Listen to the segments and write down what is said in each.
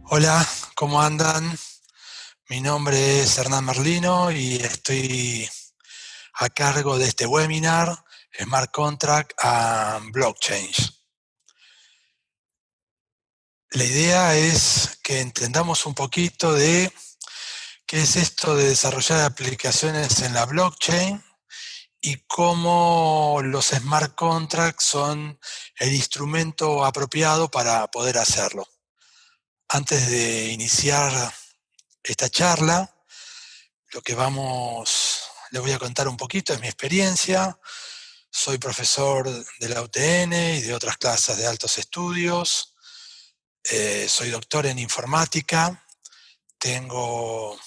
Hola, ¿cómo andan? Mi nombre es Hernán Merlino y estoy a cargo de este webinar, Smart Contract and Blockchain. La idea es que entendamos un poquito de qué es esto de desarrollar aplicaciones en la blockchain y cómo los smart contracts son el instrumento apropiado para poder hacerlo. Antes de iniciar esta charla, les voy a contar un poquito de mi experiencia. Soy profesor de la UTN y de otras clases de altos estudios. Soy doctor en informática. Tengo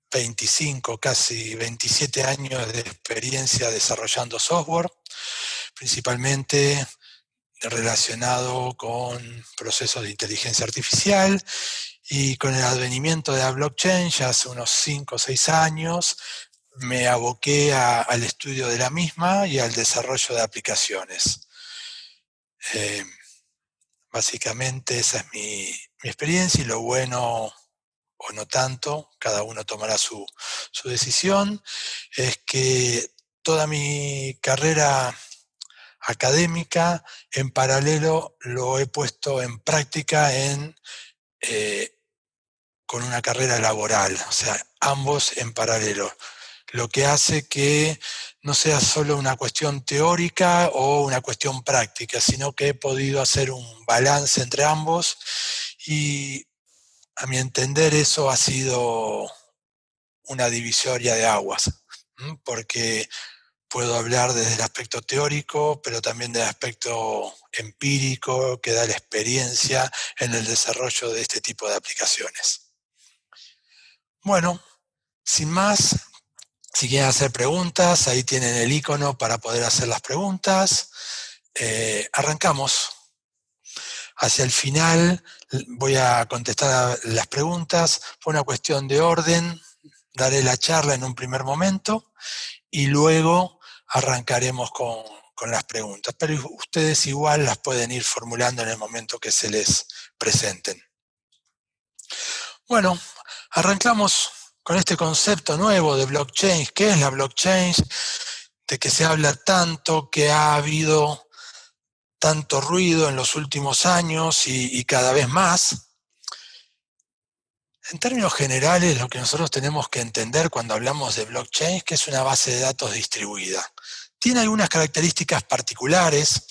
25, casi 27 años de experiencia desarrollando software, principalmente relacionado con procesos de inteligencia artificial, y con el advenimiento de la blockchain ya hace unos 5 o 6 años me aboqué al estudio de la misma y al desarrollo de aplicaciones. Básicamente esa es mi experiencia, y lo bueno o no tanto, cada uno tomará su decisión, es que toda mi carrera académica en paralelo lo he puesto en práctica con una carrera laboral, o sea, ambos en paralelo, lo que hace que no sea solo una cuestión teórica o una cuestión práctica, sino que he podido hacer un balance entre ambos, y a mi entender eso ha sido una divisoria de aguas, porque puedo hablar desde el aspecto teórico, pero también del aspecto empírico que da la experiencia en el desarrollo de este tipo de aplicaciones. Bueno, sin más, si quieren hacer preguntas, ahí tienen el icono para poder hacer las preguntas. Arrancamos. Hacia el final voy a contestar las preguntas. Fue una cuestión de orden. Daré la charla en un primer momento y luego arrancaremos con las preguntas. Pero ustedes igual las pueden ir formulando en el momento que se les presenten. Bueno, arrancamos con este concepto nuevo de blockchain. ¿Qué es la blockchain? De que se habla tanto, que ha habido tanto ruido en los últimos años y cada vez más. En términos generales, lo que nosotros tenemos que entender cuando hablamos de blockchain es que es una base de datos distribuida. Tiene algunas características particulares,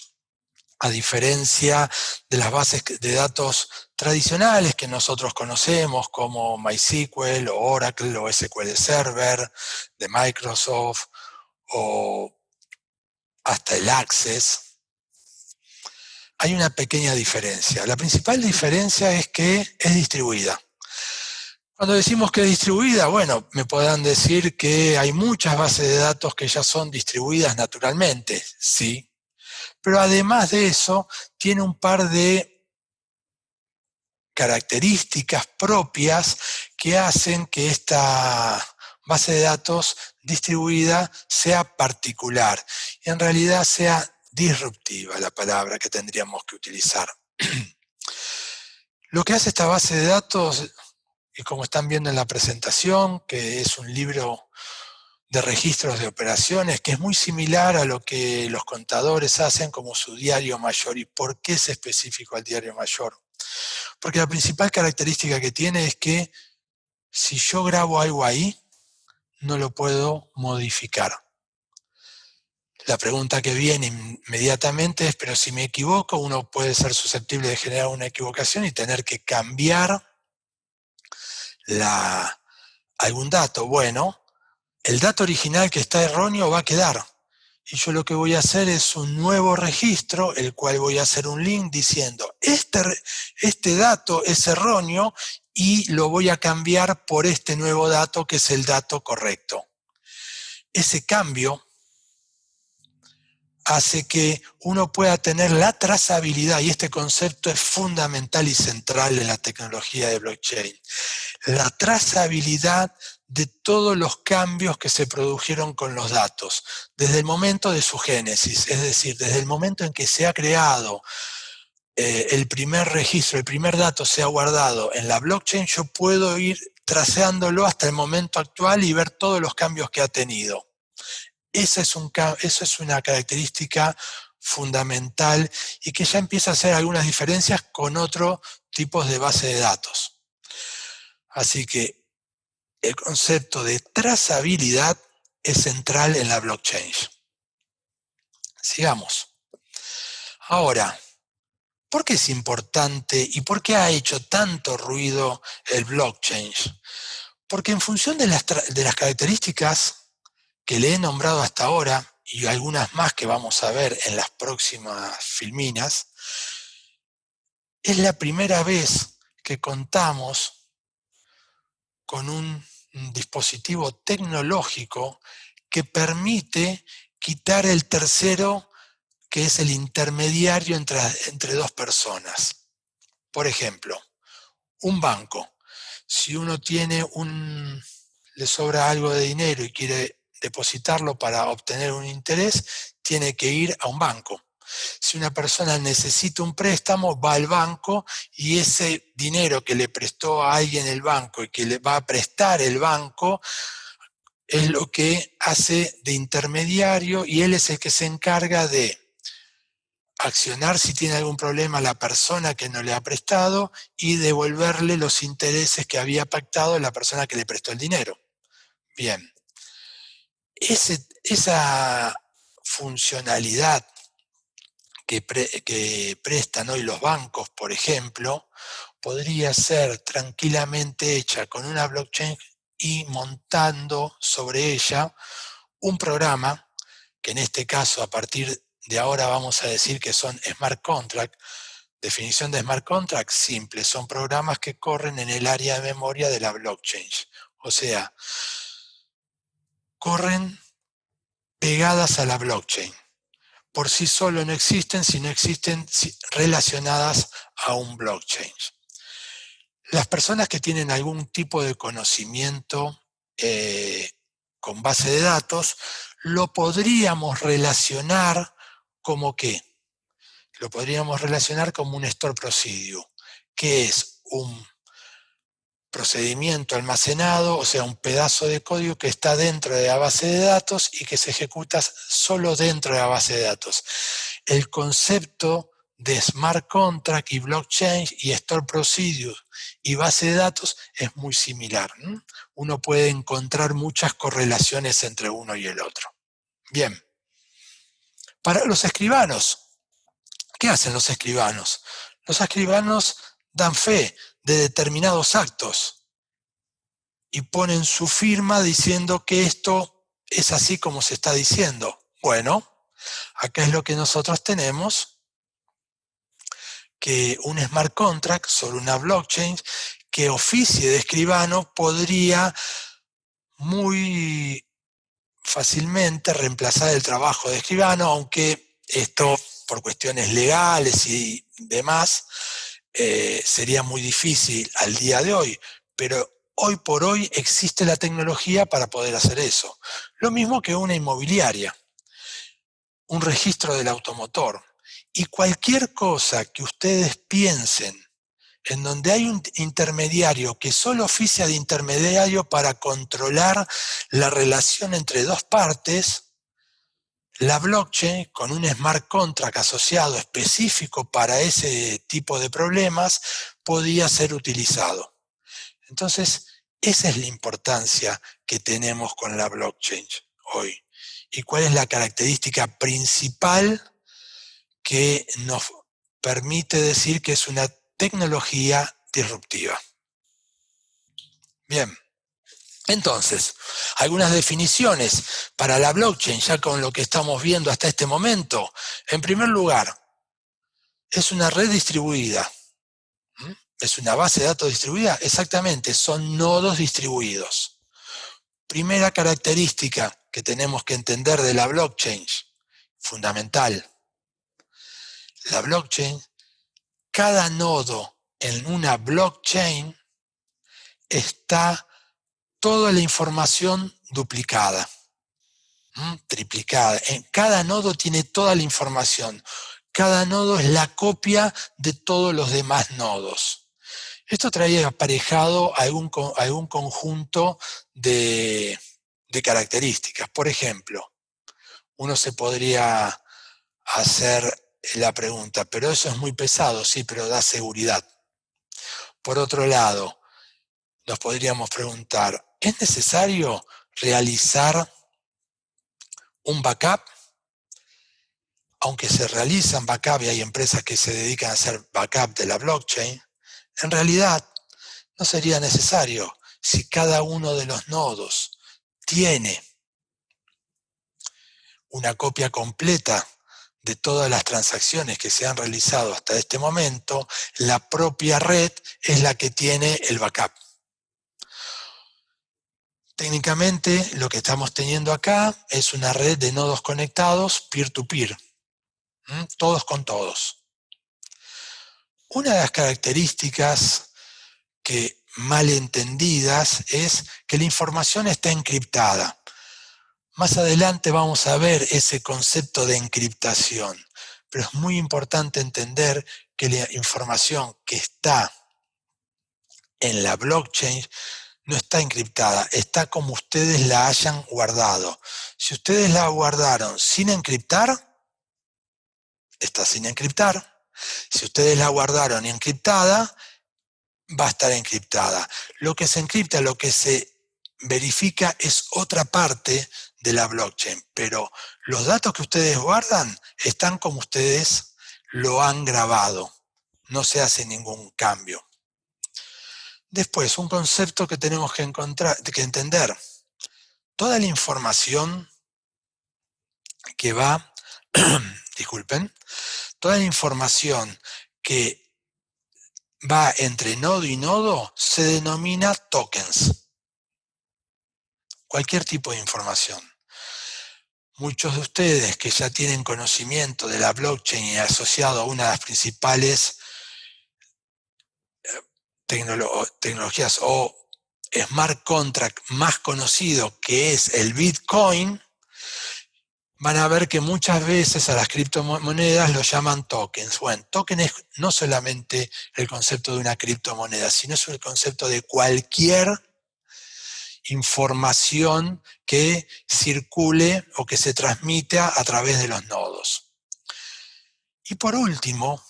a diferencia de las bases de datos tradicionales que nosotros conocemos, como MySQL o Oracle o SQL Server de Microsoft, o hasta el Access. Hay una pequeña diferencia. La principal diferencia es que es distribuida. Cuando decimos que es distribuida, bueno, me podrán decir que hay muchas bases de datos que ya son distribuidas naturalmente, sí. Pero además de eso, tiene un par de características propias que hacen que esta base de datos distribuida sea particular y en realidad sea disruptiva, la palabra que tendríamos que utilizar. Lo que hace esta base de datos, y como están viendo en la presentación, que es un libro de registros de operaciones, que es muy similar a lo que los contadores hacen como su diario mayor. ¿Y por qué es específico al diario mayor? Porque la principal característica que tiene es que si yo grabo algo ahí, no lo puedo modificar. La pregunta que viene inmediatamente es, pero si me equivoco, uno puede ser susceptible de generar una equivocación y tener que cambiar algún dato. Bueno, el dato original que está erróneo va a quedar. Y yo lo que voy a hacer es un nuevo registro, el cual voy a hacer un link diciendo, este dato es erróneo y lo voy a cambiar por este nuevo dato que es el dato correcto. Ese cambio hace que uno pueda tener la trazabilidad, y este concepto es fundamental y central en la tecnología de blockchain, la trazabilidad de todos los cambios que se produjeron con los datos, desde el momento de su génesis, es decir, desde el momento en que se ha creado el primer registro, el primer dato sea guardado en la blockchain, yo puedo ir traceándolo hasta el momento actual y ver todos los cambios que ha tenido. Eso es una característica fundamental y que ya empieza a hacer algunas diferencias con otros tipos de base de datos. Así que el concepto de trazabilidad es central en la blockchain. Sigamos. Ahora, ¿por qué es importante y por qué ha hecho tanto ruido el blockchain? Porque en función de las características que le he nombrado hasta ahora, y algunas más que vamos a ver en las próximas filminas, es la primera vez que contamos con un dispositivo tecnológico que permite quitar el tercero, que es el intermediario entre dos personas. Por ejemplo, un banco. Si uno le sobra algo de dinero y quiere depositarlo para obtener un interés, tiene que ir a un banco. Si una persona necesita un préstamo, va al banco y ese dinero que le prestó a alguien el banco y que le va a prestar el banco es lo que hace de intermediario y él es el que se encarga de accionar si tiene algún problema a la persona que no le ha prestado y devolverle los intereses que había pactado la persona que le prestó el dinero. Bien, esa funcionalidad que prestan hoy los bancos, por ejemplo, podría ser tranquilamente hecha con una blockchain y montando sobre ella un programa, que en este caso a partir de ahora vamos a decir que son smart contracts. Definición de smart contract simple, son programas que corren en el área de memoria de la blockchain. O sea, corren pegadas a la blockchain. Por sí solo no existen, si no existen relacionadas a un blockchain. Las personas que tienen algún tipo de conocimiento con base de datos, lo podríamos relacionar como ¿qué? Lo podríamos relacionar como un store procedure, que es un procedimiento almacenado, o sea, un pedazo de código que está dentro de la base de datos y que se ejecuta solo dentro de la base de datos. El concepto de smart contract y blockchain y store procedure y base de datos es muy similar. Uno puede encontrar muchas correlaciones entre uno y el otro. Bien. Para los escribanos, ¿qué hacen los escribanos? Los escribanos dan fe de determinados actos y ponen su firma diciendo que esto es así como se está diciendo. Bueno, acá es lo que nosotros tenemos, que un smart contract sobre una blockchain que oficie de escribano podría muy fácilmente reemplazar el trabajo de escribano, aunque esto por cuestiones legales y demás sería muy difícil al día de hoy, pero hoy por hoy existe la tecnología para poder hacer eso. Lo mismo que una inmobiliaria, un registro del automotor. Y cualquier cosa que ustedes piensen en donde hay un intermediario que solo oficia de intermediario para controlar la relación entre dos partes, la blockchain, con un smart contract asociado específico para ese tipo de problemas, podía ser utilizado. Entonces, esa es la importancia que tenemos con la blockchain hoy. ¿Y cuál es la característica principal que nos permite decir que es una tecnología disruptiva? Bien. Entonces, algunas definiciones para la blockchain, ya con lo que estamos viendo hasta este momento. En primer lugar, es una red distribuida. ¿Es una base de datos distribuida? Exactamente, son nodos distribuidos. Primera característica que tenemos que entender de la blockchain, fundamental. La blockchain, cada nodo en una blockchain está toda la información duplicada, triplicada. En cada nodo tiene toda la información. cada nodo es la copia de todos los demás nodos. Esto trae aparejado algún conjunto de características. Por ejemplo, uno se podría hacer la pregunta, pero eso es muy pesado, sí, pero da seguridad. Por otro lado, nos podríamos preguntar, ¿es necesario realizar un backup? Aunque se realizan backup y hay empresas que se dedican a hacer backup de la blockchain, en realidad no sería necesario si cada uno de los nodos tiene una copia completa de todas las transacciones que se han realizado hasta este momento. La propia red es la que tiene el backup. Técnicamente, lo que estamos teniendo acá es una red de nodos conectados peer-to-peer, todos con todos. Una de las características que mal entendidas es que la información está encriptada. Más adelante vamos a ver ese concepto de encriptación, pero es muy importante entender que la información que está en la blockchain no está encriptada, está como ustedes la hayan guardado. Si ustedes la guardaron sin encriptar, está sin encriptar. Si ustedes la guardaron encriptada, va a estar encriptada. Lo que se encripta, lo que se verifica es otra parte de la blockchain, pero los datos que ustedes guardan están como ustedes lo han grabado. No se hace ningún cambio. Después, un concepto que tenemos que entender. Toda la información que va, disculpen, toda la información que va entre nodo y nodo se denomina tokens. Cualquier tipo de información. Muchos de ustedes que ya tienen conocimiento de la blockchain y asociado a una de las principales tecnologías o smart contract más conocido, que es el Bitcoin, van a ver que muchas veces a las criptomonedas lo llaman tokens. Bueno, token es no solamente el concepto de una criptomoneda, sino es el concepto de cualquier información que circule o que se transmite a través de los nodos. Y por último,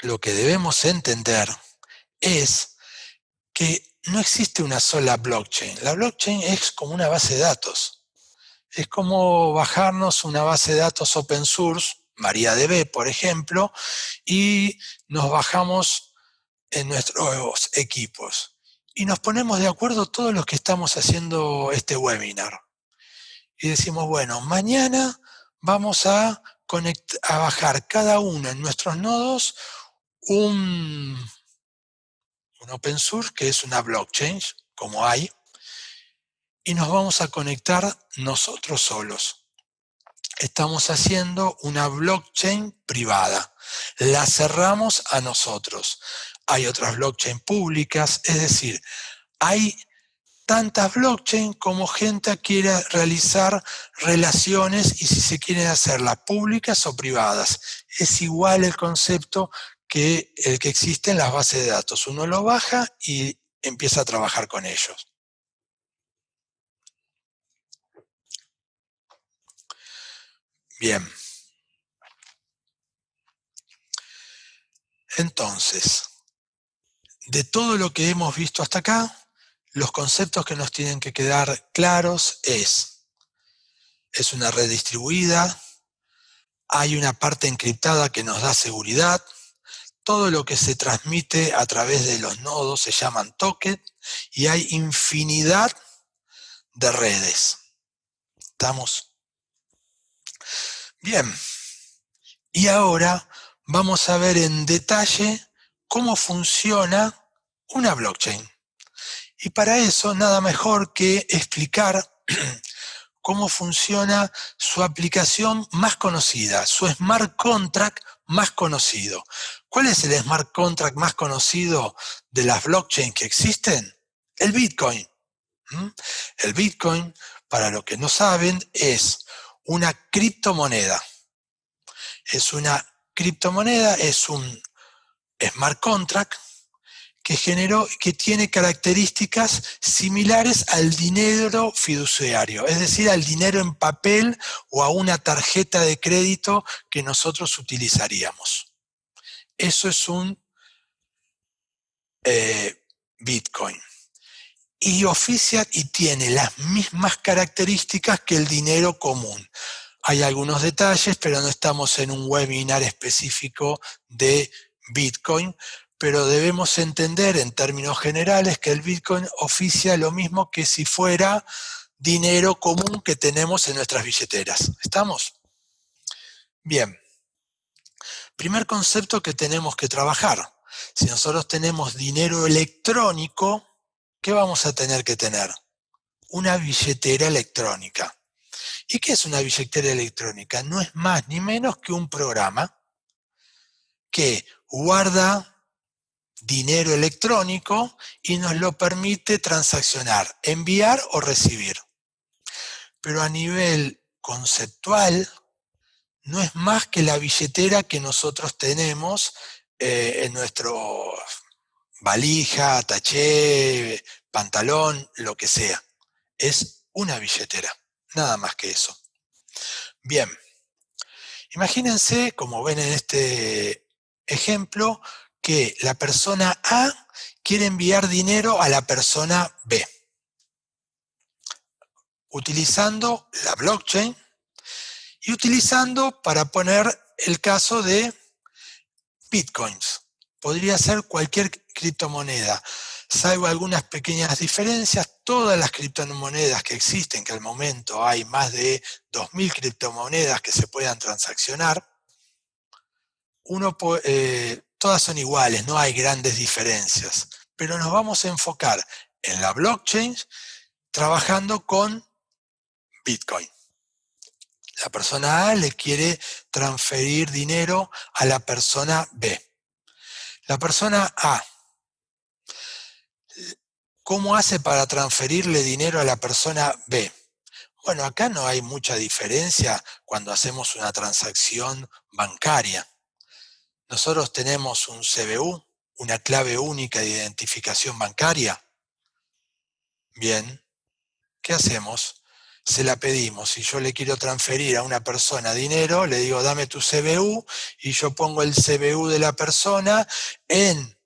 lo que debemos entender es que no existe una sola blockchain. La blockchain es como una base de datos. Es como bajarnos una base de datos open source, MariaDB, por ejemplo, y nos bajamos en nuestros equipos. Y nos ponemos de acuerdo todos los que estamos haciendo este webinar. Y decimos, bueno, mañana vamos a bajar cada uno en nuestros nodos un open source, que es una blockchain, como hay, y nos vamos a conectar nosotros solos. Estamos haciendo una blockchain privada. La cerramos a nosotros. Hay otras blockchain públicas, es decir, hay tantas blockchain como gente quiera realizar relaciones y si se quieren hacerlas públicas o privadas. Es igual el concepto que el que existe en las bases de datos. Uno lo baja y empieza a trabajar con ellos. Bien. Entonces, de todo lo que hemos visto hasta acá, los conceptos que nos tienen que quedar claros es una red distribuida, hay una parte encriptada que nos da seguridad, todo lo que se transmite a través de los nodos se llaman tokens y hay infinidad de redes. ¿Estamos? Bien. Y ahora vamos a ver en detalle cómo funciona una blockchain. Y para eso nada mejor que explicar cómo funciona su aplicación más conocida, su smart contract más conocido. ¿Cuál es el smart contract más conocido de las blockchains que existen? El Bitcoin. El Bitcoin, para los que no saben, es una criptomoneda. Es una criptomoneda, es un smart contract que tiene características similares al dinero fiduciario, es decir, al dinero en papel o a una tarjeta de crédito que nosotros utilizaríamos. Eso es un Bitcoin. Y oficia y tiene las mismas características que el dinero común. Hay algunos detalles, pero no estamos en un webinar específico de Bitcoin, pero debemos entender en términos generales que el Bitcoin oficia lo mismo que si fuera dinero común que tenemos en nuestras billeteras. ¿Estamos? Bien. Primer concepto que tenemos que trabajar. Si nosotros tenemos dinero electrónico, ¿qué vamos a tener que tener? Una billetera electrónica. ¿Y qué es una billetera electrónica? No es más ni menos que un programa que guarda dinero electrónico y nos lo permite transaccionar, enviar o recibir. Pero a nivel conceptual, no es más que la billetera que nosotros tenemos en nuestro valija, taché, pantalón, lo que sea. Es una billetera, nada más que eso. Bien, imagínense, como ven en este ejemplo, que la persona A quiere enviar dinero a la persona B, utilizando la blockchain y utilizando, para poner el caso de Bitcoins. Podría ser cualquier criptomoneda, salvo algunas pequeñas diferencias. Todas las criptomonedas que existen, que al momento hay más de 2.000 criptomonedas que se puedan transaccionar, todas son iguales, no hay grandes diferencias, pero nos vamos a enfocar en la blockchain trabajando con Bitcoin. La persona A le quiere transferir dinero a la persona B. La persona A, ¿cómo hace para transferirle dinero a la persona B? Bueno, acá no hay mucha diferencia cuando hacemos una transacción bancaria. Nosotros tenemos un CBU, una clave única de identificación bancaria. Bien, ¿qué hacemos? Se la pedimos. Si yo le quiero transferir a una persona dinero, le digo, dame tu CBU, y yo pongo el CBU de la persona en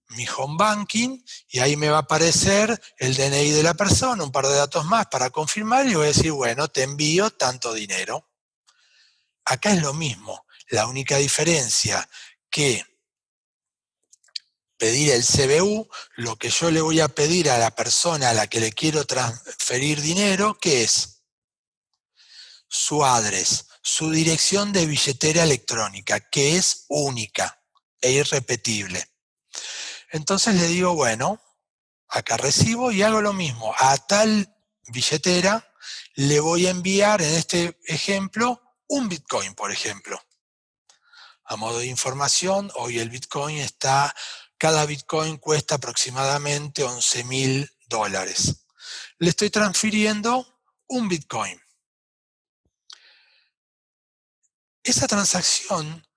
mi home banking, y ahí me va a aparecer el DNI de la persona, un par de datos más para confirmar, y voy a decir, bueno, te envío tanto dinero. Acá es lo mismo. La única diferencia que pedir el CBU, lo que yo le voy a pedir a la persona a la que le quiero transferir dinero, ¿qué es? Su address, su dirección de billetera electrónica, que es única e irrepetible. Entonces le digo, bueno, acá recibo y hago lo mismo. A tal billetera le voy a enviar, en este ejemplo, un Bitcoin, por ejemplo. A modo de información, hoy el Bitcoin cada Bitcoin cuesta aproximadamente $11.000. Le estoy transfiriendo un Bitcoin. Esa transacción,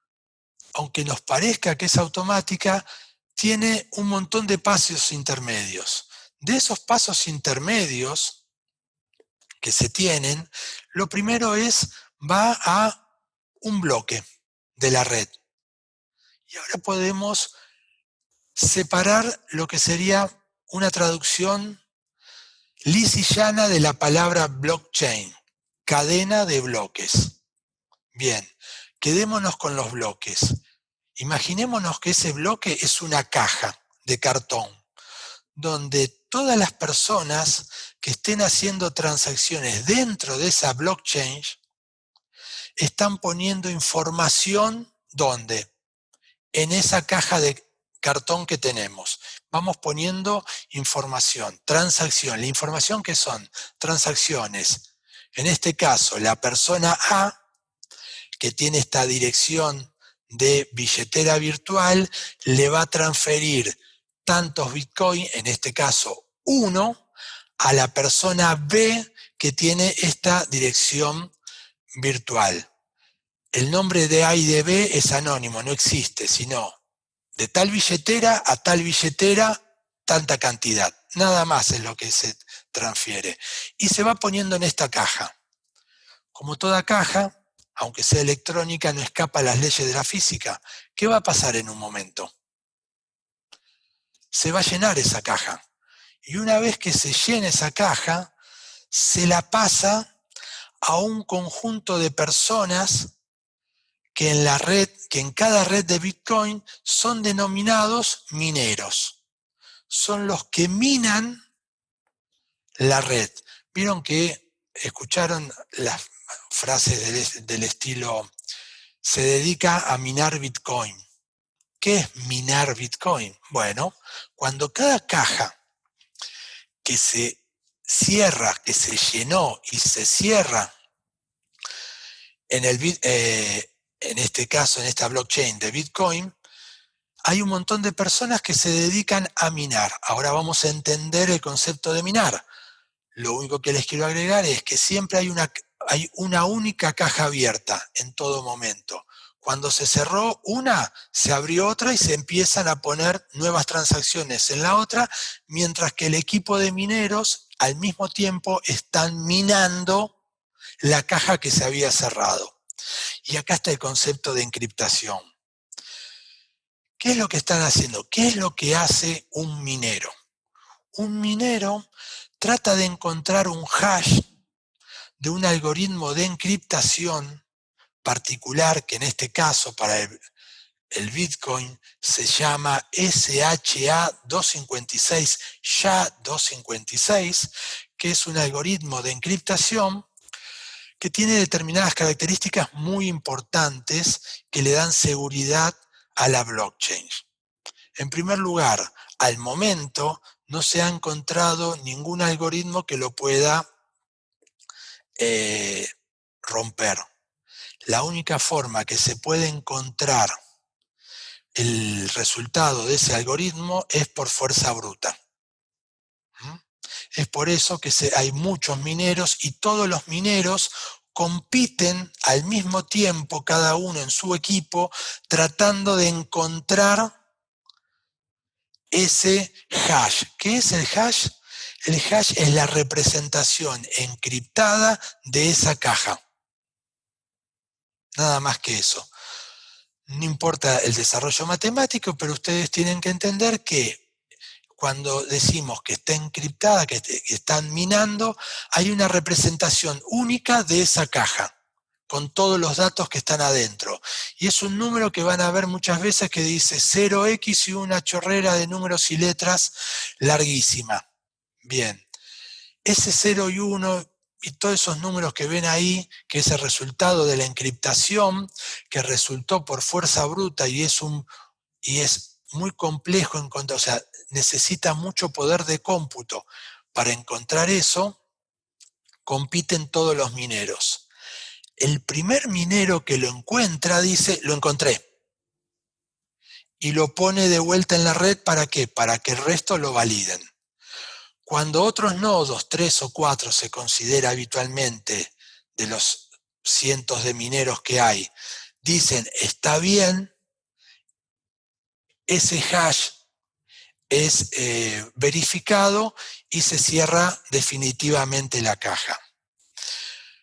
aunque nos parezca que es automática, tiene un montón de pasos intermedios. De esos pasos intermedios que se tienen, lo primero va a un bloque de la red. Y ahora podemos separar lo que sería una traducción lisa y llana de la palabra blockchain, cadena de bloques. Bien, quedémonos con los bloques. Imaginémonos que ese bloque es una caja de cartón, donde todas las personas que estén haciendo transacciones dentro de esa blockchain están poniendo información, ¿dónde? En esa caja de cartón que tenemos. Vamos poniendo información, transacción. La información que son transacciones. En este caso, la persona A, que tiene esta dirección de billetera virtual, le va a transferir tantos Bitcoin, en este caso 1, a la persona B que tiene esta dirección virtual. el nombre de A y de B es anónimo, no existe, sino de tal billetera a tal billetera, tanta cantidad. Nada más es lo que se transfiere. Y se va poniendo en esta caja. Como toda caja, aunque sea electrónica, no escapa a las leyes de la física. ¿Qué va a pasar en un momento? Se va a llenar esa caja. Y una vez que se llene esa caja, se la pasa a un conjunto de personas que en la red, que en cada red de Bitcoin son denominados mineros. Son los que minan la red. Vieron que escucharon las frases del estilo: se dedica a minar Bitcoin. ¿Qué es minar Bitcoin? Bueno, cuando cada caja que se cierra, que se llenó y se cierra en este caso, en esta blockchain de Bitcoin, hay un montón de personas que se dedican a minar. Ahora vamos a entender el concepto de minar. Lo único que les quiero agregar es que siempre hay una única caja abierta en todo momento. Cuando se cerró una, se abrió otra y se empiezan a poner nuevas transacciones en la otra, mientras que el equipo de mineros al mismo tiempo están minando la caja que se había cerrado. Y acá está el concepto de encriptación. ¿Qué es lo que están haciendo? ¿Qué es lo que hace un minero? Un minero trata de encontrar un hash de un algoritmo de encriptación particular, que en este caso para el Bitcoin se llama SHA-256, SHA-256, que es un algoritmo de encriptación que tiene determinadas características muy importantes que le dan seguridad a la blockchain. En primer lugar, al momento no se ha encontrado ningún algoritmo que lo pueda romper. La única forma que se puede encontrar el resultado de ese algoritmo es por fuerza bruta. Es por eso que hay muchos mineros y todos los mineros compiten al mismo tiempo, cada uno en su equipo, tratando de encontrar ese hash. ¿Qué es el hash? El hash es la representación encriptada de esa caja. Nada más que eso. No importa el desarrollo matemático, pero ustedes tienen que entender que cuando decimos que está encriptada, que están minando, hay una representación única de esa caja, con todos los datos que están adentro. Y es un número que van a ver muchas veces que dice 0x y una chorrera de números y letras larguísima. Bien, ese 0 y 1 y todos esos números que ven ahí, que es el resultado de la encriptación, que resultó por fuerza bruta y es muy complejo encontrar, o sea, necesita mucho poder de cómputo para encontrar eso, compiten todos los mineros. El primer minero que lo encuentra dice, lo encontré. Y lo pone de vuelta en la red, ¿para qué? Para que el resto lo validen. Cuando otros nodos, 3 o 4, se considera habitualmente de los cientos de mineros que hay, dicen, está bien, ese hash es verificado y se cierra definitivamente la caja.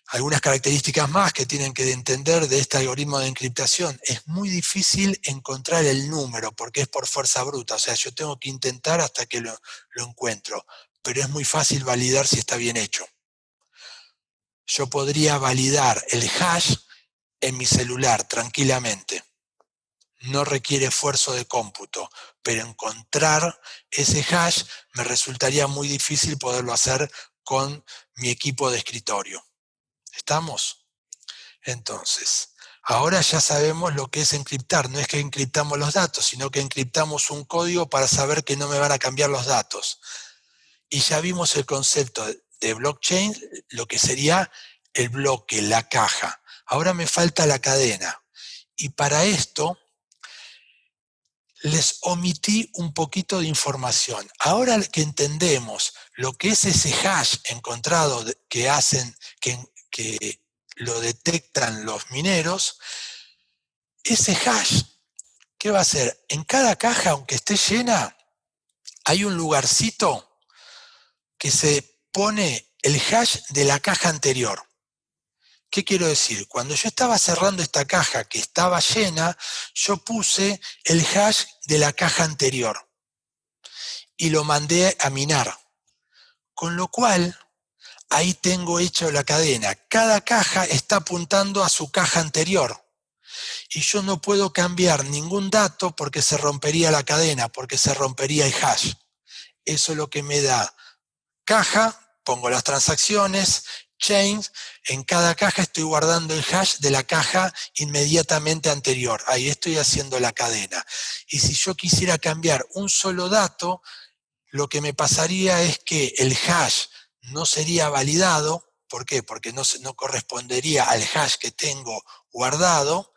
Algunas características más que tienen que entender de este algoritmo de encriptación: es muy difícil encontrar el número porque es por fuerza bruta, o sea, yo tengo que intentar hasta que lo encuentro, pero es muy fácil validar si está bien hecho. Yo podría validar el hash en mi celular tranquilamente. No requiere esfuerzo de cómputo, pero encontrar ese hash me resultaría muy difícil poderlo hacer con mi equipo de escritorio. ¿Estamos? Entonces, ahora ya sabemos lo que es encriptar. No es que encriptamos los datos, sino que encriptamos un código para saber que no me van a cambiar los datos. Y ya vimos el concepto de blockchain, lo que sería el bloque, la caja. Ahora me falta la cadena. Y para esto les omití un poquito de información. Ahora que entendemos lo que es ese hash encontrado que lo detectan los mineros. Ese hash, ¿qué va a hacer? En cada caja, aunque esté llena, hay un lugarcito que se pone el hash de la caja anterior. ¿Qué quiero decir? Cuando yo estaba cerrando esta caja que estaba llena, yo puse el hash de la caja anterior y lo mandé a minar. Con lo cual, ahí tengo hecho la cadena. Cada caja está apuntando a su caja anterior. Y yo no puedo cambiar ningún dato porque se rompería la cadena, porque se rompería el hash. Eso es lo que me da caja, pongo las transacciones, chain, en cada caja estoy guardando el hash de la caja inmediatamente anterior. Ahí estoy haciendo la cadena. Y si yo quisiera cambiar un solo dato, lo que me pasaría es que el hash no sería validado. ¿Por qué? Porque no correspondería al hash que tengo guardado,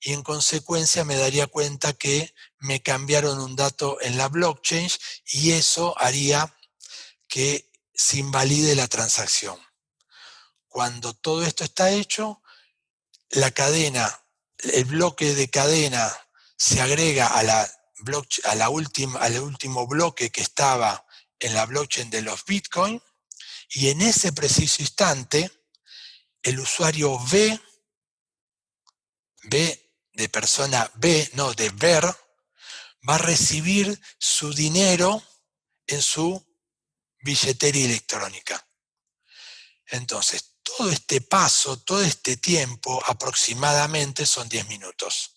y en consecuencia me daría cuenta que me cambiaron un dato en la blockchain y eso haría que se invalide la transacción. Cuando todo esto está hecho, la cadena, el bloque de cadena se agrega a al último bloque que estaba en la blockchain de los Bitcoin, y en ese preciso instante el usuario B de persona B, no de ver, va a recibir su dinero en su billetera electrónica. Entonces, todo este paso, todo este tiempo, aproximadamente son 10 minutos.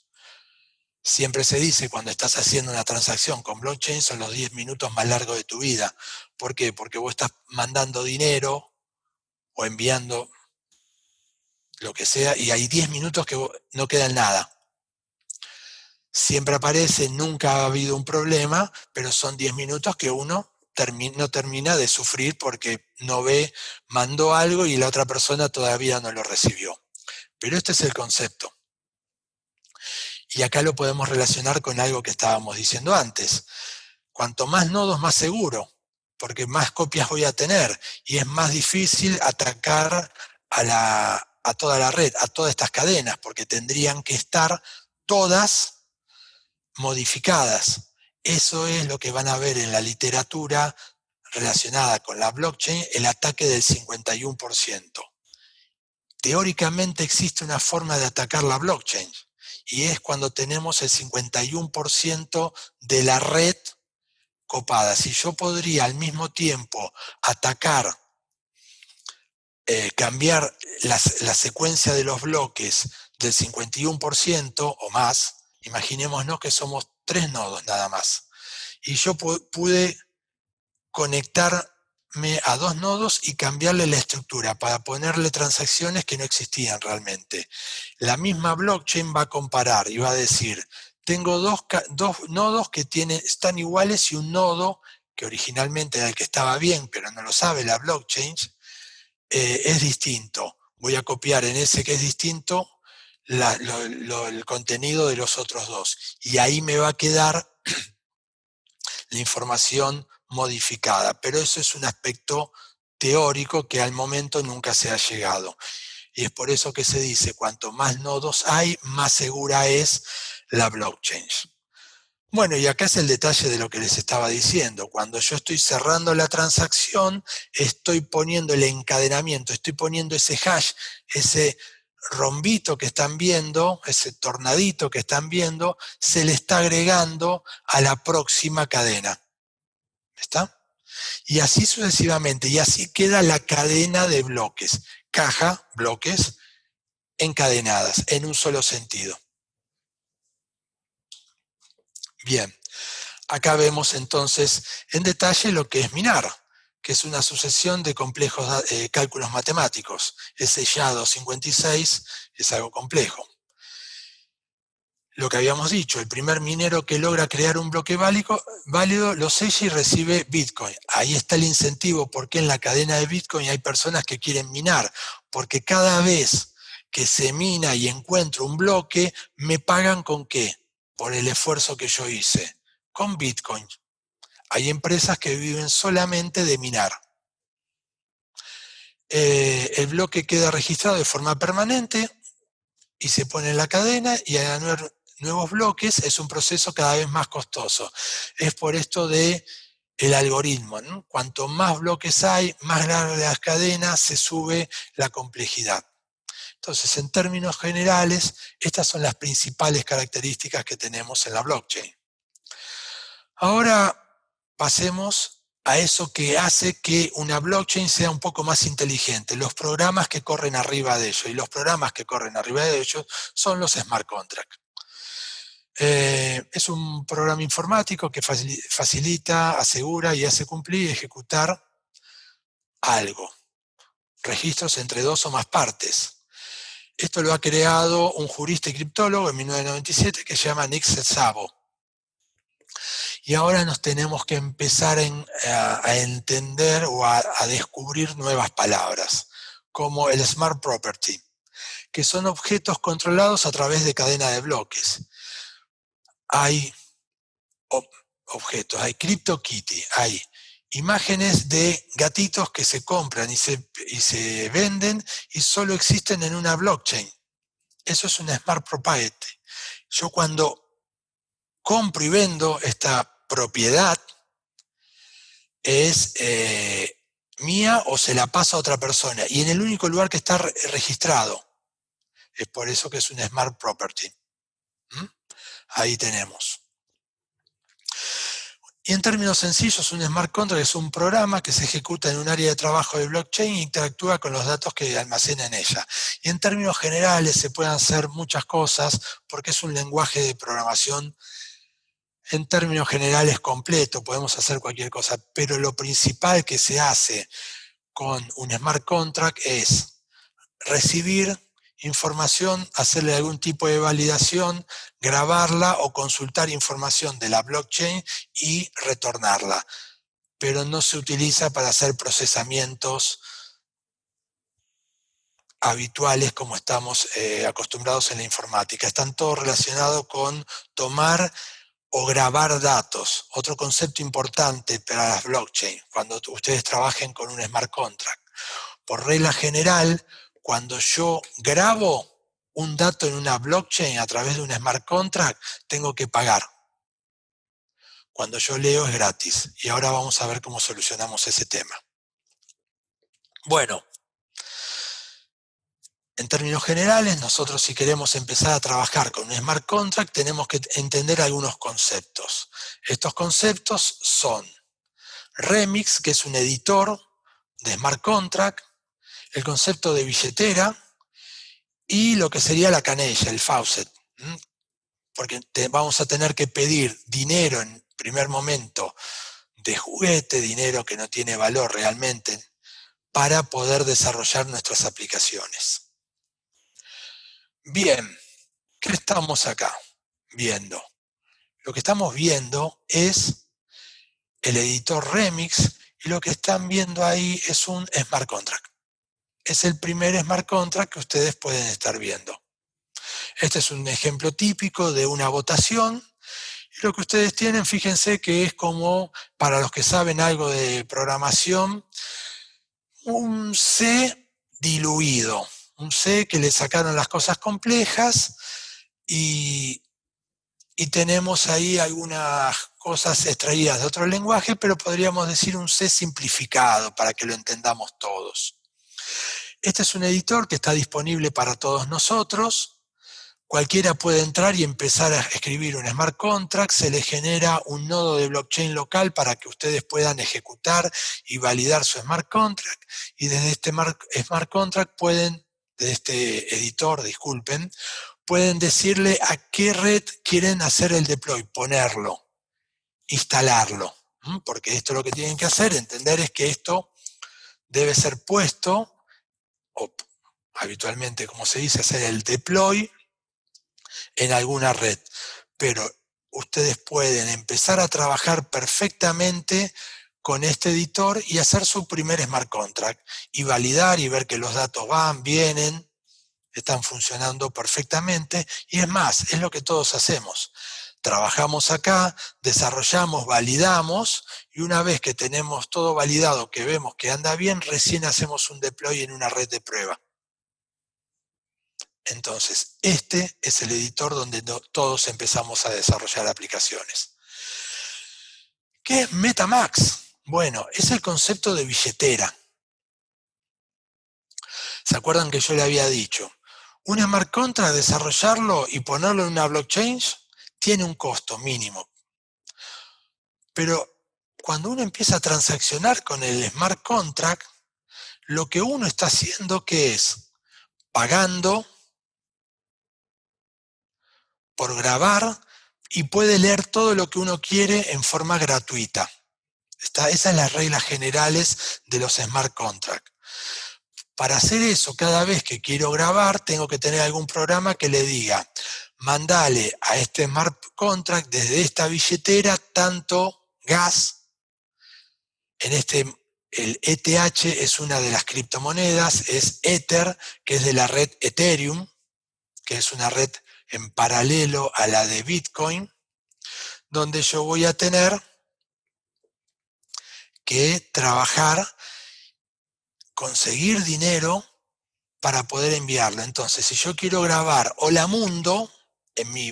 Siempre se dice cuando estás haciendo una transacción con blockchain son los 10 minutos más largos de tu vida. ¿Por qué? Porque vos estás mandando dinero o enviando lo que sea y hay 10 minutos que no queda en nada. Siempre aparece, nunca ha habido un problema, pero son 10 minutos que uno no termina de sufrir porque no ve, mandó algo y la otra persona todavía no lo recibió. Pero este es el concepto. Y acá lo podemos relacionar con algo que estábamos diciendo antes. Cuanto más nodos, más seguro, porque más copias voy a tener y es más difícil atacar a toda la red, a todas estas cadenas, porque tendrían que estar todas modificadas. Eso es lo que van a ver en la literatura relacionada con la blockchain, el ataque del 51%. Teóricamente existe una forma de atacar la blockchain y es cuando tenemos el 51% de la red copada. Si yo podría al mismo tiempo atacar, cambiar la secuencia de los bloques del 51% o más, imaginémonos que somos 3 nodos nada más. Y yo pude conectarme a 2 nodos y cambiarle la estructura para ponerle transacciones que no existían realmente. La misma blockchain va a comparar y va a decir, tengo dos nodos que están iguales y un nodo que originalmente era el que estaba bien, pero no lo sabe la blockchain, es distinto. Voy a copiar en ese que es distinto el contenido de los otros dos. Y ahí me va a quedar la información modificada. Pero eso es un aspecto teórico que al momento nunca se ha llegado. Y es por eso que se dice, cuanto más nodos hay, más segura es la blockchain. Bueno, y acá es el detalle de lo que les estaba diciendo. Cuando yo estoy cerrando la transacción, estoy poniendo el encadenamiento, estoy poniendo ese hash, ese rombito que están viendo, ese tornadito que están viendo, se le está agregando a la próxima cadena. ¿Está? Y así sucesivamente, y así queda la cadena de bloques. Caja, bloques, encadenadas, en un solo sentido. Bien. Acá vemos entonces en detalle lo que es minar, que es una sucesión de complejos cálculos matemáticos. Ese SHA-256 es algo complejo. Lo que habíamos dicho, el primer minero que logra crear un bloque válido lo sella y recibe Bitcoin. Ahí está el incentivo, porque en la cadena de Bitcoin hay personas que quieren minar, porque cada vez que se mina y encuentro un bloque, me pagan ¿con qué? Por el esfuerzo que yo hice, con Bitcoin. Hay empresas que viven solamente de minar. el bloque queda registrado de forma permanente y se pone en la cadena, y al añadir nuevos bloques es un proceso cada vez más costoso. Es por esto de el algoritmo, ¿no? Cuanto más bloques hay, más larga las cadenas, se sube la complejidad. Entonces, en términos generales, estas son las principales características que tenemos en la blockchain. Ahora pasemos a eso que hace que una blockchain sea un poco más inteligente, los programas que corren arriba de ello. Y los programas que corren arriba de ellos son los smart contracts. Es un programa informático que facilita, asegura y hace cumplir y ejecutar algo, registros entre dos o más partes. Esto lo ha creado un jurista y criptólogo en 1997 que se llama Nick Szabo. Y ahora nos tenemos que empezar a entender o a descubrir nuevas palabras, como el Smart Property, que son objetos controlados a través de cadena de bloques. Hay objetos, hay CryptoKitty, hay imágenes de gatitos que se compran y se venden y solo existen en una blockchain. Eso es una Smart Property. Yo cuando compro y vendo esta propiedad, es mía o se la paso a otra persona, y en el único lugar que está registrado. Es por eso que es un Smart Property. Ahí tenemos. Y en términos sencillos, un Smart Contract es un programa que se ejecuta en un área de trabajo de blockchain e interactúa con los datos que almacena en ella. Y en términos generales se pueden hacer muchas cosas porque es un lenguaje de programación en términos generales completo, podemos hacer cualquier cosa, pero lo principal que se hace con un smart contract es recibir información, hacerle algún tipo de validación, grabarla o consultar información de la blockchain y retornarla. Pero no se utiliza para hacer procesamientos habituales como estamos acostumbrados en la informática. Están todos relacionados con tomar o grabar datos. Otro concepto importante para las blockchain, cuando ustedes trabajen con un smart contract. Por regla general, cuando yo grabo un dato en una blockchain a través de un smart contract, tengo que pagar. Cuando yo leo es gratis. Y ahora vamos a ver cómo solucionamos ese tema. Bueno, en términos generales, nosotros si queremos empezar a trabajar con un smart contract, tenemos que entender algunos conceptos. Estos conceptos son Remix, que es un editor de smart contract, el concepto de billetera y lo que sería la canella, el faucet. Porque vamos a tener que pedir dinero en primer momento de juguete, dinero que no tiene valor realmente, para poder desarrollar nuestras aplicaciones. Bien, ¿qué estamos acá viendo? Lo que estamos viendo es el editor Remix y lo que están viendo ahí es un smart contract. Es el primer smart contract que ustedes pueden estar viendo. Este es un ejemplo típico de una votación. Y lo que ustedes tienen, fíjense que es como, para los que saben algo de programación, un C diluido. Un C que le sacaron las cosas complejas y tenemos ahí algunas cosas extraídas de otro lenguaje, pero podríamos decir un C simplificado para que lo entendamos todos. Este es un editor que está disponible para todos nosotros. Cualquiera puede entrar y empezar a escribir un smart contract, se le genera un nodo de blockchain local para que ustedes puedan ejecutar y validar su smart contract, y desde este smart contract pueden, desde este editor, disculpen, pueden decirle a qué red quieren hacer el deploy, ponerlo, instalarlo, porque esto lo que tienen que hacer, entender es que esto debe ser puesto, o habitualmente como se dice, hacer el deploy en alguna red, pero ustedes pueden empezar a trabajar perfectamente con este editor y hacer su primer smart contract y validar y ver que los datos van, vienen, están funcionando perfectamente. Y es más, es lo que todos hacemos. trabajamos acá, desarrollamos, validamos, y una vez que tenemos todo validado, que vemos que anda bien, recién hacemos un deploy en una red de prueba. Entonces, este es el editor donde todos empezamos a desarrollar aplicaciones. ¿Qué es MetaMask? Bueno, es el concepto de billetera. ¿Se acuerdan que yo le había dicho? Un smart contract, desarrollarlo y ponerlo en una blockchain, tiene un costo mínimo. Pero cuando uno empieza a transaccionar con el smart contract, lo que uno está haciendo, ¿qué es? Pagando por grabar y puede leer todo lo que uno quiere en forma gratuita. Esas son las reglas generales de los smart contracts. Para hacer eso, cada vez que quiero grabar, tengo que tener algún programa que le diga, mandale a este smart contract desde esta billetera tanto gas. El ETH es una de las criptomonedas, es Ether, que es de la red Ethereum, que es una red en paralelo a la de Bitcoin, donde yo voy a tener que trabajar, conseguir dinero para poder enviarlo. Entonces, si yo quiero grabar Hola Mundo en mi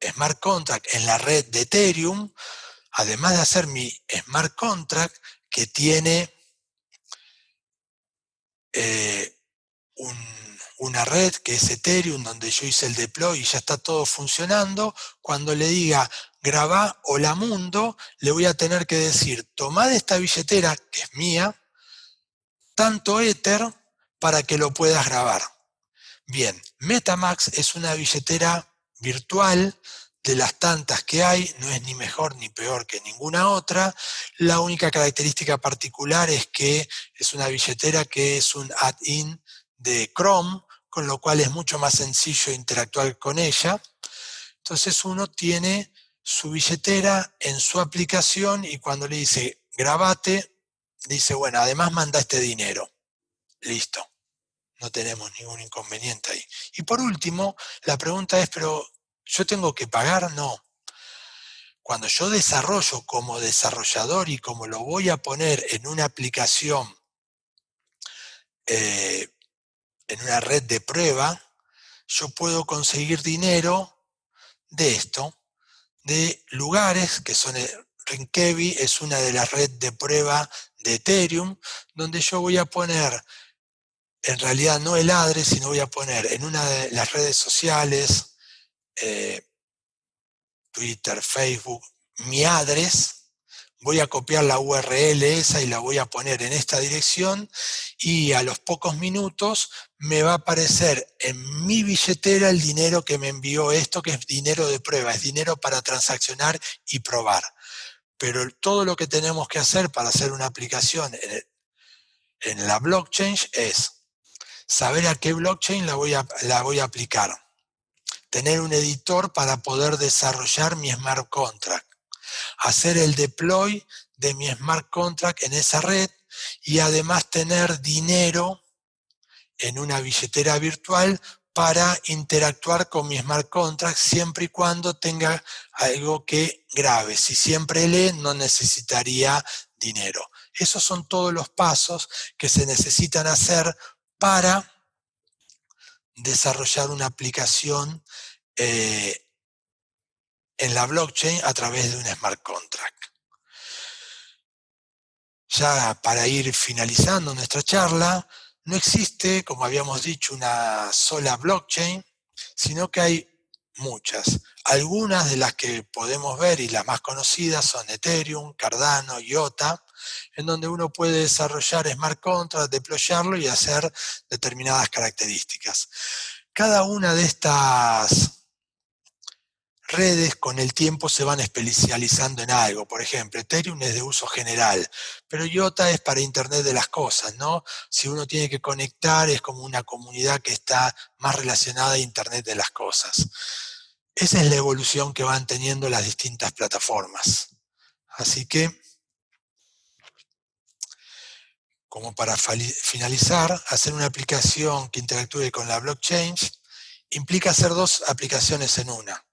smart contract en la red de Ethereum, además de hacer mi smart contract que tiene una red que es Ethereum, donde yo hice el deploy y ya está todo funcionando, cuando le diga grabá Hola Mundo, le voy a tener que decir, tomá de esta billetera, que es mía, tanto Ether para que lo puedas grabar. Bien, MetaMask es una billetera virtual de las tantas que hay, no es ni mejor ni peor que ninguna otra. La única característica particular es que es una billetera que es un add-in de Chrome, con lo cual es mucho más sencillo interactuar con ella. Entonces uno tiene su billetera en su aplicación y cuando le dice grabate, dice, bueno, además manda este dinero. Listo. No tenemos ningún inconveniente ahí. Y por último, la pregunta es, ¿pero yo tengo que pagar? No. Cuando yo desarrollo como desarrollador y como lo voy a poner en una aplicación, en una red de prueba, yo puedo conseguir dinero de esto, de lugares que son, Rinkevi es una de las redes de prueba de Ethereum, donde yo voy a poner, en realidad no el address, sino voy a poner en una de las redes sociales, Twitter, Facebook, mi address, voy a copiar la URL esa y la voy a poner en esta dirección y a los pocos minutos me va a aparecer en mi billetera el dinero que me envió esto, que es dinero de prueba, es dinero para transaccionar y probar. Pero todo lo que tenemos que hacer para hacer una aplicación en la blockchain es saber a qué blockchain la voy a aplicar. Tener un editor para poder desarrollar mi smart contract, hacer el deploy de mi smart contract en esa red y además tener dinero en una billetera virtual para interactuar con mi smart contract siempre y cuando tenga algo que grabe. Si siempre lee, no necesitaría dinero. Esos son todos los pasos que se necesitan hacer para desarrollar una aplicación en la blockchain a través de un smart contract. Ya para ir finalizando nuestra charla, no existe, como habíamos dicho, una sola blockchain, sino que hay muchas. Algunas de las que podemos ver y las más conocidas son Ethereum, Cardano, IOTA, en donde uno puede desarrollar smart contracts, deployarlo y hacer determinadas características. Cada una de estas redes con el tiempo se van especializando en algo. Por ejemplo, Ethereum es de uso general, pero IOTA es para Internet de las cosas, ¿no? Si uno tiene que conectar, es como una comunidad que está más relacionada a Internet de las cosas. Esa es la evolución que van teniendo las distintas plataformas. Así que, como para finalizar, hacer una aplicación que interactúe con la blockchain implica hacer dos aplicaciones en una.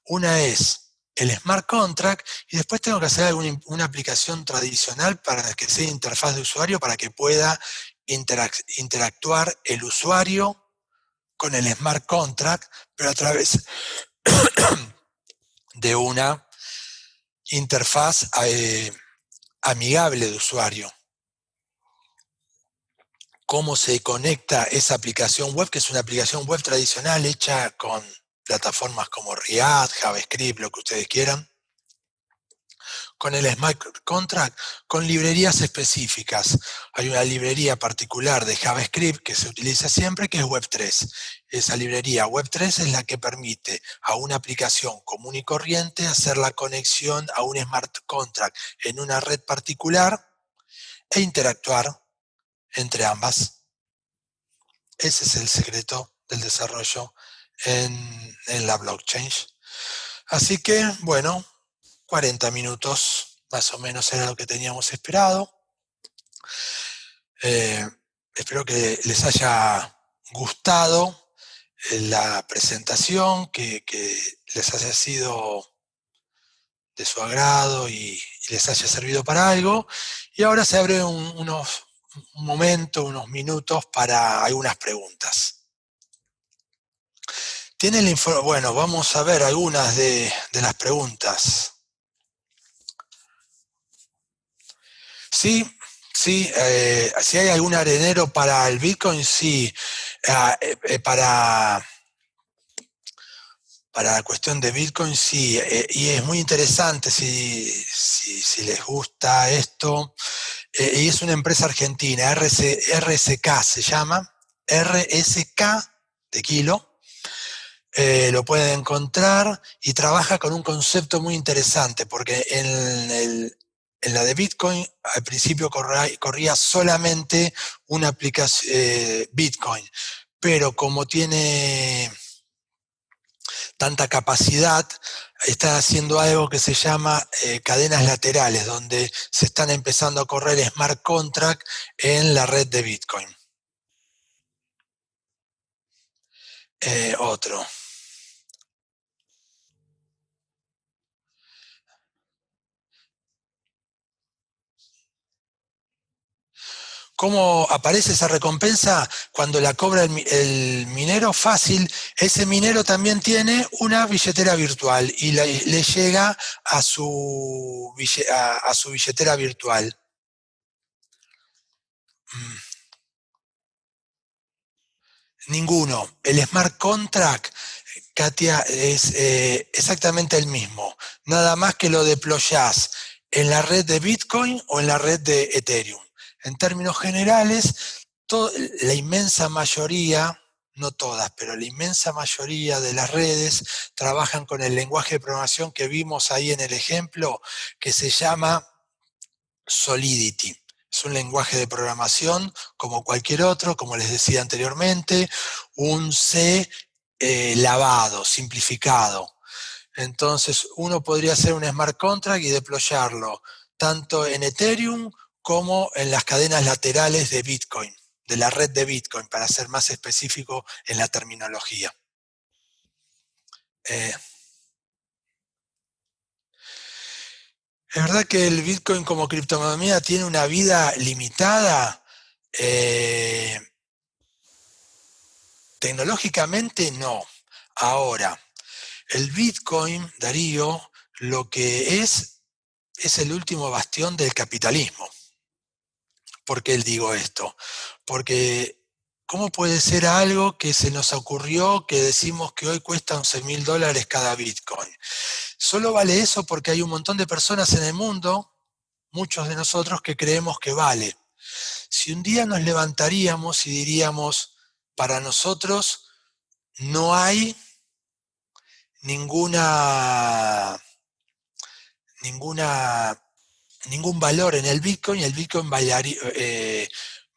Una es el smart contract y después tengo que hacer una aplicación tradicional para que sea interfaz de usuario para que pueda interactuar el usuario con el smart contract, pero a través de una interfaz amigable de usuario. Cómo se conecta esa aplicación web, que es una aplicación web tradicional hecha con plataformas como React, JavaScript, lo que ustedes quieran, con el Smart Contract, con librerías específicas. Hay una librería particular de JavaScript que se utiliza siempre, que es Web3. Esa librería Web3 es la que permite a una aplicación común y corriente hacer la conexión a un Smart Contract en una red particular e interactuar entre ambas. Ese es el secreto del desarrollo en la blockchain. Así que, bueno, 40 minutos más o menos era lo que teníamos esperado. Espero que les haya gustado la presentación, que les haya sido de su agrado y les haya servido para algo. Y ahora se abre un momento, unos minutos para algunas preguntas. Bueno, vamos a ver algunas de las preguntas. Sí, sí, si hay algún arenero para el Bitcoin, sí. Para la cuestión de Bitcoin, sí. Y es muy interesante si les gusta esto. Y es una empresa argentina, RSK se llama, RSK de kilo. Lo pueden encontrar y trabaja con un concepto muy interesante, porque en la de Bitcoin al principio corría solamente una aplicación Bitcoin, pero como tiene tanta capacidad, está haciendo algo que se llama cadenas laterales, donde se están empezando a correr smart contract en la red de Bitcoin. Otro. ¿Cómo aparece esa recompensa? Cuando la cobra el minero, fácil. Ese minero también tiene una billetera virtual y le llega a su billetera virtual. Ninguno. El smart contract, Katia, es exactamente el mismo. Nada más que lo deployás en la red de Bitcoin o en la red de Ethereum. En términos generales, la inmensa mayoría, no todas, pero la inmensa mayoría de las redes trabajan con el lenguaje de programación que vimos ahí en el ejemplo, que se llama Solidity. Es un lenguaje de programación como cualquier otro, como les decía anteriormente, un C lavado, simplificado. Entonces, uno podría hacer un smart contract y deployarlo tanto en Ethereum como en las cadenas laterales de Bitcoin, de la red de Bitcoin, para ser más específico en la terminología. Es verdad que el Bitcoin como criptomoneda tiene una vida limitada. Tecnológicamente no. Ahora, el Bitcoin, Darío, lo que es el último bastión del capitalismo. ¿Por qué digo esto? Porque ¿cómo puede ser algo que se nos ocurrió que decimos que hoy cuesta $11.000 cada Bitcoin? Solo vale eso porque hay un montón de personas en el mundo, muchos de nosotros, que creemos que vale. Si un día nos levantaríamos y diríamos, para nosotros no hay ningún valor en el Bitcoin, y el Bitcoin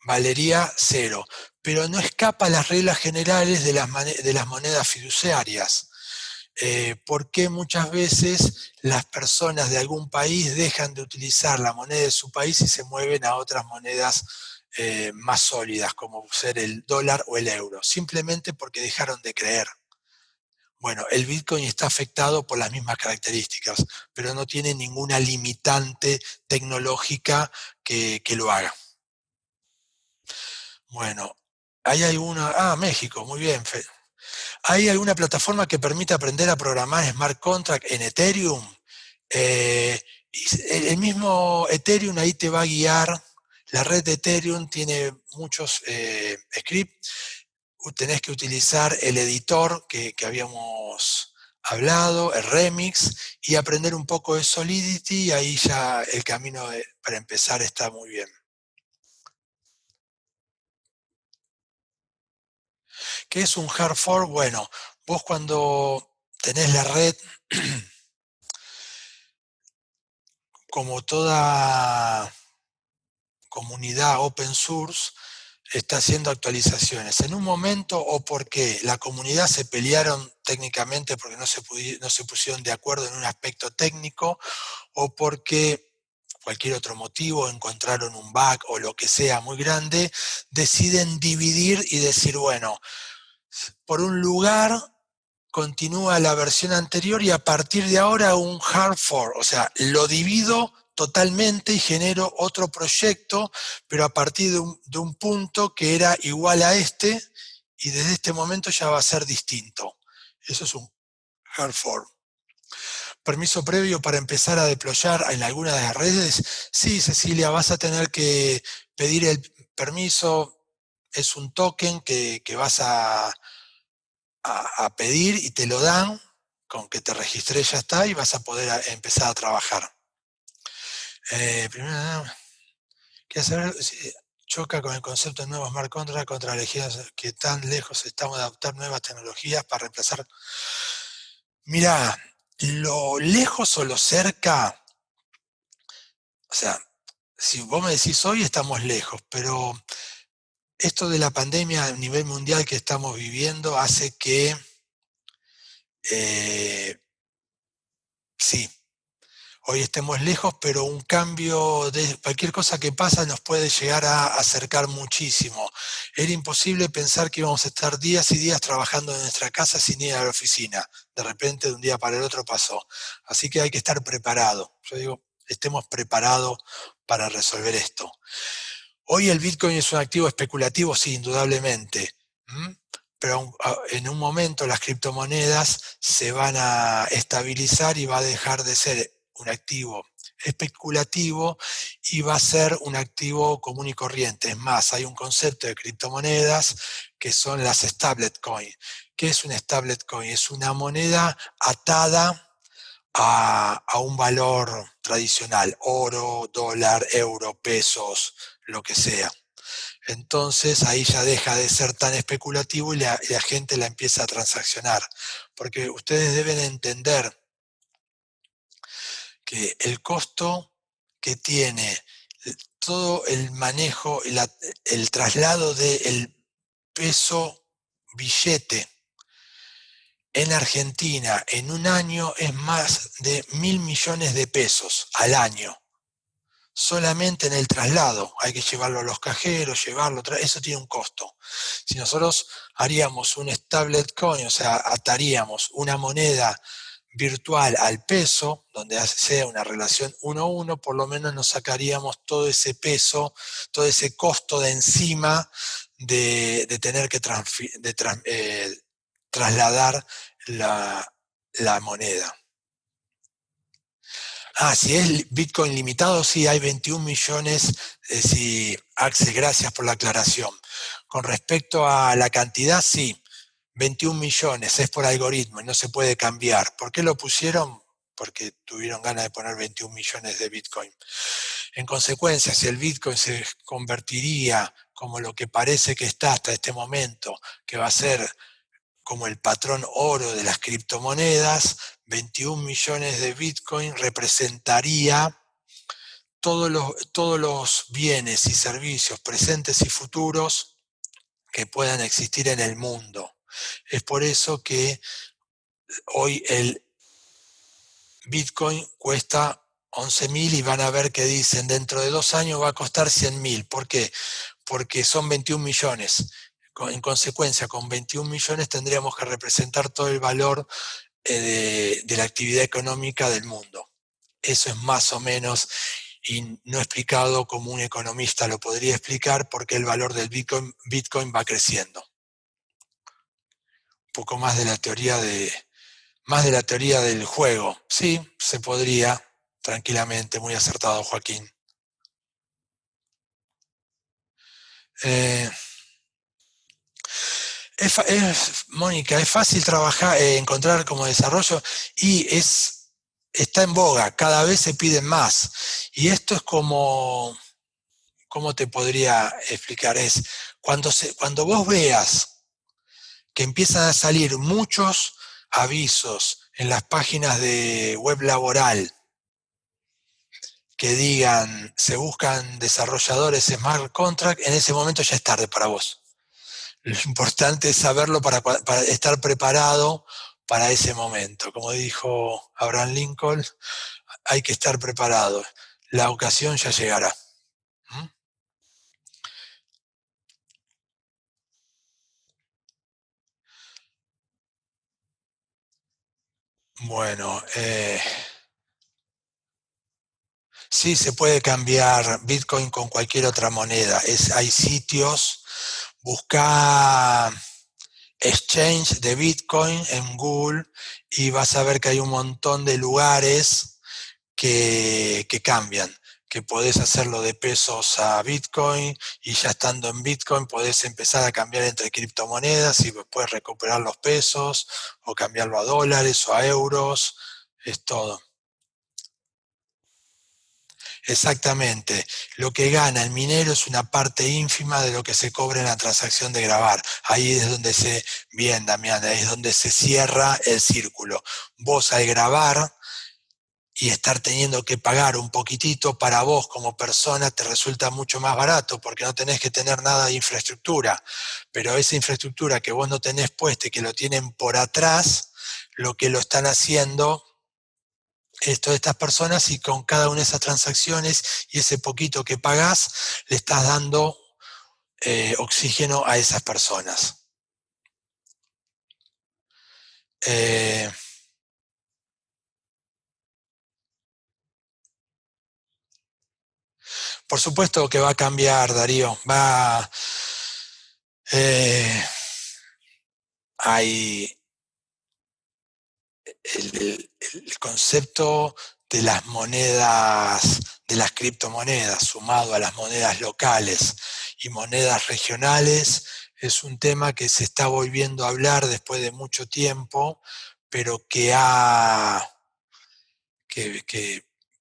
valería cero. Pero no escapa a las reglas generales de las monedas fiduciarias. ¿Por qué muchas veces las personas de algún país dejan de utilizar la moneda de su país y se mueven a otras monedas más sólidas, como ser el dólar o el euro, simplemente porque dejaron de creer. Bueno, el Bitcoin está afectado por las mismas características, pero no tiene ninguna limitante tecnológica que lo haga. Bueno, hay alguna... Ah, México, muy bien. ¿Hay alguna plataforma que permita aprender a programar smart contract en Ethereum? Eh, el mismo Ethereum ahí te va a guiar. La red de Ethereum tiene muchos scripts. Tenés que utilizar el editor que habíamos hablado, el Remix, y aprender un poco de Solidity, y ahí ya el camino para empezar está muy bien. ¿Qué es un hard fork? Bueno, vos cuando tenés la red, como toda comunidad open source, está haciendo actualizaciones. En un momento, o porque la comunidad se pelearon técnicamente porque no se pusieron de acuerdo en un aspecto técnico, o porque cualquier otro motivo, encontraron un bug o lo que sea muy grande, deciden dividir y decir, bueno, por un lugar continúa la versión anterior y a partir de ahora un hard fork, o sea, lo divido totalmente y genero otro proyecto, pero a partir de un punto que era igual a este, y desde este momento ya va a ser distinto. Eso es un hard fork. Permiso previo para empezar a deployar en alguna de las redes. Sí, Cecilia, vas a tener que pedir el permiso. Es un token que vas a pedir y te lo dan. Con que te registres ya está y vas a poder empezar a trabajar. Primero, ¿qué hacer? Si choca con el concepto de nuevos smart contracts contra elegidas que tan lejos estamos de adoptar nuevas tecnologías para reemplazar. Mira, lo lejos o lo cerca, o sea, si vos me decís hoy estamos lejos, pero esto de la pandemia a nivel mundial que estamos viviendo hace que sí, hoy estemos lejos, pero un cambio de cualquier cosa que pasa nos puede llegar a acercar muchísimo. Era imposible pensar que íbamos a estar días y días trabajando en nuestra casa sin ir a la oficina. De repente, de un día para el otro pasó. Así que hay que estar preparado. Yo digo, estemos preparados para resolver esto. Hoy el Bitcoin es un activo especulativo, sí, indudablemente. Pero en un momento las criptomonedas se van a estabilizar y va a dejar de ser un activo especulativo y va a ser un activo común y corriente. Es más, hay un concepto de criptomonedas que son las stablecoin. ¿Qué es un stablecoin? Es una moneda atada a un valor tradicional, oro, dólar, euro, pesos, lo que sea. Entonces ahí ya deja de ser tan especulativo y la gente la empieza a transaccionar. Porque ustedes deben entender que el costo que tiene todo el manejo, el traslado del peso billete en Argentina en un año es más de 1.000 millones de pesos al año. Solamente en el traslado, hay que llevarlo a los cajeros, eso tiene un costo. Si nosotros haríamos un stablecoin, o sea, ataríamos una moneda virtual al peso, donde sea una relación 1 a 1, por lo menos nos sacaríamos todo ese peso, todo ese costo de encima de tener que trasladar la moneda. Si es Bitcoin limitado, sí, hay 21 millones. Sí, Axel, gracias por la aclaración. Con respecto a la cantidad, sí, 21 millones, es por algoritmo y no se puede cambiar. ¿Por qué lo pusieron? Porque tuvieron ganas de poner 21 millones de Bitcoin. En consecuencia, si el Bitcoin se convertiría como lo que parece que está hasta este momento, que va a ser como el patrón oro de las criptomonedas, 21 millones de Bitcoin representaría todos los bienes y servicios presentes y futuros que puedan existir en el mundo. Es por eso que hoy el Bitcoin cuesta 11.000 y van a ver que dicen dentro de 2 años va a costar 100.000. ¿Por qué? porque son 21 millones. En consecuencia, con 21 millones tendríamos que representar todo el valor de la actividad económica del mundo. Eso es más o menos, y no explicado como un economista lo podría explicar, porque el valor del Bitcoin va creciendo. Un poco más de la teoría del juego. Sí, se podría, tranquilamente, muy acertado, Joaquín. Mónica, es fácil trabajar, encontrar como desarrollo, y está en boga, cada vez se piden más. Y esto es como, ¿cómo te podría explicar? Es cuando vos veas que empiezan a salir muchos avisos en las páginas de web laboral que digan se buscan desarrolladores smart contract, en ese momento ya es tarde para vos. Lo importante es saberlo para estar preparado para ese momento. Como dijo Abraham Lincoln, hay que estar preparado. La ocasión ya llegará. ¿Mm? Bueno, sí, se puede cambiar Bitcoin con cualquier otra moneda. Hay sitios, busca exchange de Bitcoin en Google y vas a ver que hay un montón de lugares que cambian, que podés hacerlo de pesos a Bitcoin, y ya estando en Bitcoin podés empezar a cambiar entre criptomonedas y puedes recuperar los pesos o cambiarlo a dólares o a euros, es todo. Exactamente. Lo que gana el minero es una parte ínfima de lo que se cobra en la transacción de grabar. Ahí es donde bien, Damián, ahí es donde se cierra el círculo. Vos al grabar y estar teniendo que pagar un poquitito, para vos como persona te resulta mucho más barato porque no tenés que tener nada de infraestructura. Pero esa infraestructura que vos no tenés puesta y que lo tienen por atrás, lo que lo están haciendo todas estas personas, y con cada una de esas transacciones y ese poquito que pagás, le estás dando oxígeno a esas personas. Eh, por supuesto que va a cambiar, Darío. Hay el concepto de las monedas, de las criptomonedas, sumado a las monedas locales y monedas regionales, es un tema que se está volviendo a hablar después de mucho tiempo, pero que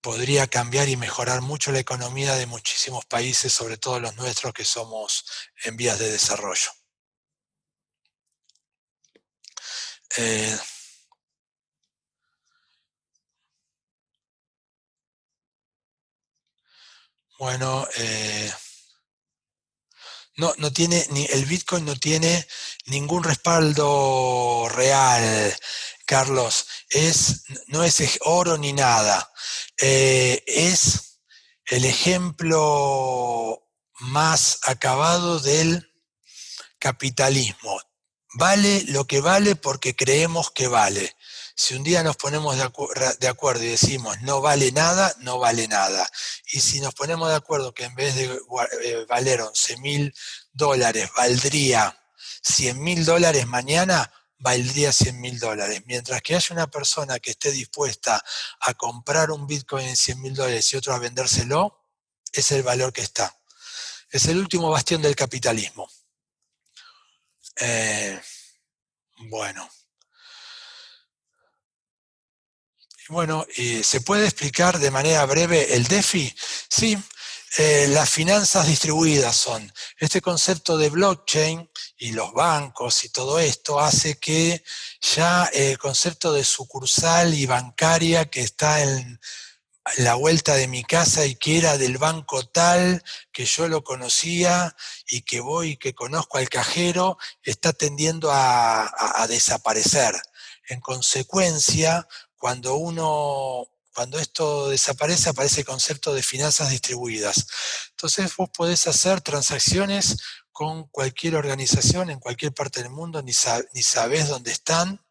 podría cambiar y mejorar mucho la economía de muchísimos países, sobre todo los nuestros que somos en vías de desarrollo. Eh, bueno, no tiene, el Bitcoin no tiene ningún respaldo real, Carlos. No es oro ni nada. Es el ejemplo más acabado del capitalismo. Vale lo que vale porque creemos que vale. Si un día nos ponemos de acuerdo y decimos no vale nada, no vale nada. Y si nos ponemos de acuerdo que en vez de valer $11.000 valdría $100.000 mañana, valdría $100.000. Mientras que haya una persona que esté dispuesta a comprar un Bitcoin en $100.000 y otro a vendérselo, es el valor que está. Es el último bastión del capitalismo. Eh, bueno. Bueno, ¿se puede explicar de manera breve el DeFi? Sí, las finanzas distribuidas son. Este concepto de blockchain y los bancos y todo esto hace que ya el concepto de sucursal y bancaria que está en la vuelta de mi casa y que era del banco tal, que yo lo conocía y que voy, que conozco al cajero, está tendiendo a desaparecer. En consecuencia, cuando uno Cuando esto desaparece, aparece el concepto de finanzas distribuidas. Entonces vos podés hacer transacciones con cualquier organización en cualquier parte del mundo, ni sabés dónde están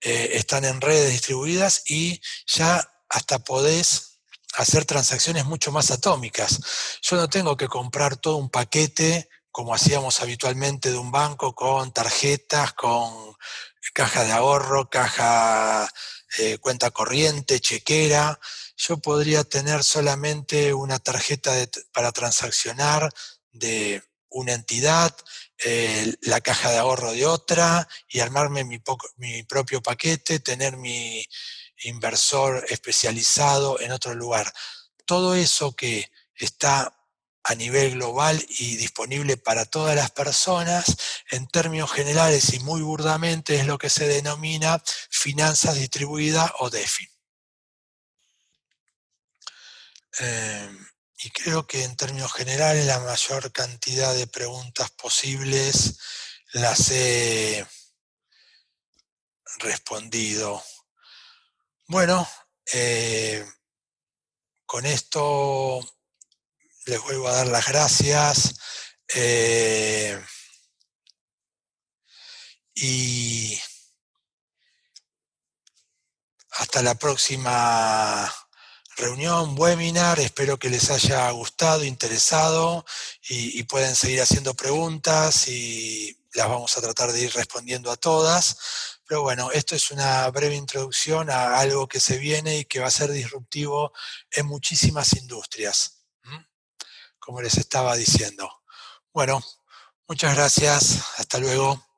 en redes distribuidas y ya hasta podés hacer transacciones mucho más atómicas. Yo no tengo que comprar todo un paquete como hacíamos habitualmente de un banco con tarjetas, con caja de ahorro, cuenta corriente, chequera. Yo podría tener solamente una tarjeta para transaccionar de una entidad, la caja de ahorro de otra, y armarme mi propio paquete, tener mi inversor especializado en otro lugar. Todo eso que está a nivel global y disponible para todas las personas, en términos generales y muy burdamente, es lo que se denomina finanzas distribuidas o DeFi. Eh, y creo que en términos generales la mayor cantidad de preguntas posibles las he respondido. Bueno, con esto les vuelvo a dar las gracias y hasta la próxima reunión, webinar. Espero que les haya gustado, interesado y pueden seguir haciendo preguntas y las vamos a tratar de ir respondiendo a todas. Pero bueno, esto es una breve introducción a algo que se viene y que va a ser disruptivo en muchísimas industrias, como les estaba diciendo. Bueno, muchas gracias. Hasta luego.